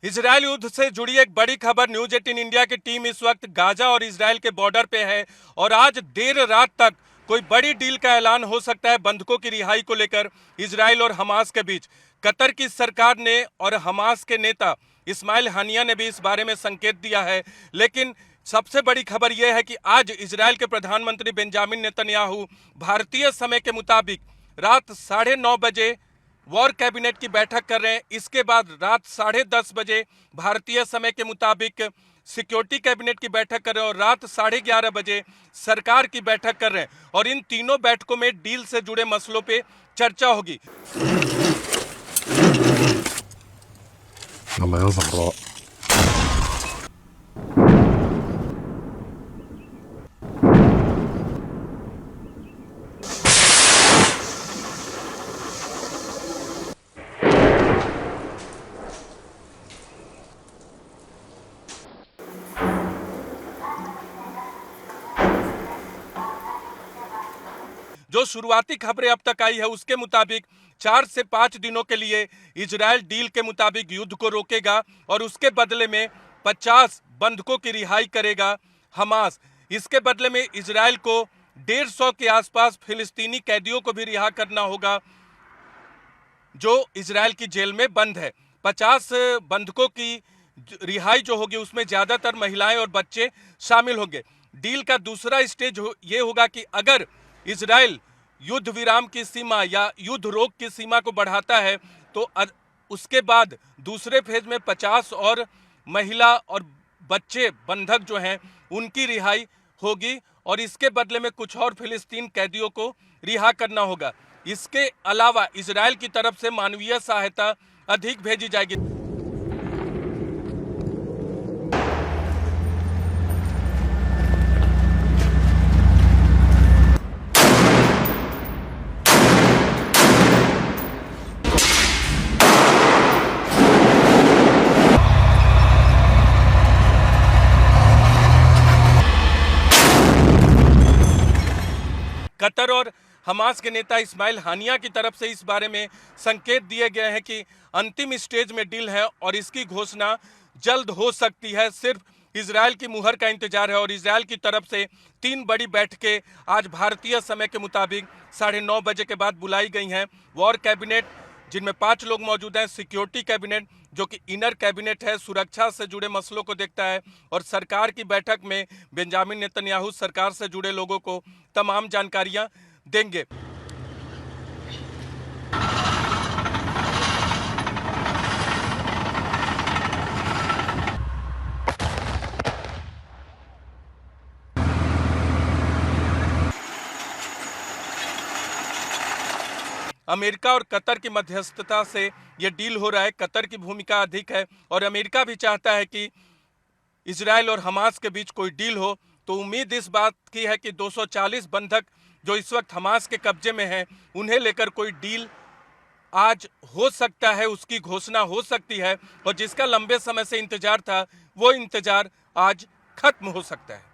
Israel युद्ध से जुड़ी एक बड़ी खबर। न्यूज 18 इंडिया की टीम इस वक्त गाजा और इजरायल के बॉर्डर पे है और आज देर रात तक कोई बड़ी डील का ऐलान हो सकता है बंधकों की रिहाई को लेकर इजरायल और हमास के बीच। कतर की सरकार ने और हमास के नेता इस्माइल हानिया ने भी इस बारे में संकेत दिया है। लेकिन सबसे बड़ी खबर यह है कि आज इजरायल के प्रधानमंत्री बेंजामिन नेतन्याहू भारतीय समय के मुताबिक रात 9:30 बजे वॉर कैबिनेट की बैठक कर रहे हैं। इसके बाद रात 10:30 बजे भारतीय समय के मुताबिक सिक्योरिटी कैबिनेट की बैठक कर रहे हैं और रात 11:30 बजे सरकार की बैठक कर रहे हैं और इन तीनों बैठकों में डील से जुड़े मसलों पे चर्चा होगी। जो शुरुआती खबरें अब तक आई है उसके मुताबिक 4 से 5 दिनों के लिए इजरायल डील के मुताबिक युद्ध को रोकेगा और उसके बदले में 50 बंधकों की रिहाई करेगा हमास। इसके बदले में इजरायल को 150 के आसपास फिलिस्तीनी कैदियों को भी रिहा करना होगा जो इजरायल की जेल में बंद है। 50 बंधकों की रिहाई जो होगी उसमें ज्यादातर महिलाएं और बच्चे शामिल होंगे। डील का दूसरा स्टेज ये होगा कि अगर इजरायल युद्ध विराम की सीमा या युद्ध रोक की सीमा को बढ़ाता है तो उसके बाद दूसरे फेज में 50 और महिला और बच्चे बंधक जो हैं उनकी रिहाई होगी और इसके बदले में कुछ और फिलिस्तीन कैदियों को रिहा करना होगा। इसके अलावा इजरायल की तरफ से मानवीय सहायता अधिक भेजी जाएगी। कतर और हमास के नेता इस्माइल हानिया की तरफ से इस बारे में संकेत दिए गए हैं कि अंतिम स्टेज में डील है और इसकी घोषणा जल्द हो सकती है। सिर्फ इजरायल की मुहर का इंतजार है और इजरायल की तरफ से 3 बड़ी बैठकें आज भारतीय समय के मुताबिक 9:30 बजे के बाद बुलाई गई हैं। वॉर कैबिनेट जिनमें 5 लोग मौजूद हैं, सिक्योरिटी कैबिनेट जो कि इनर कैबिनेट है, सुरक्षा से जुड़े मसलों को देखता है, और सरकार की बैठक में बेंजामिन नेतन्याहू सरकार से जुड़े लोगों को तमाम जानकारियां देंगे। अमेरिका और कतर की मध्यस्थता से यह डील हो रहा है। कतर की भूमिका अधिक है और अमेरिका भी चाहता है कि इजरायल और हमास के बीच कोई डील हो। तो उम्मीद इस बात की है कि 240 बंधक जो इस वक्त हमास के कब्जे में हैं उन्हें लेकर कोई डील आज हो सकता है, उसकी घोषणा हो सकती है और जिसका लंबे समय से इंतजार था वो इंतजार आज खत्म हो सकता है।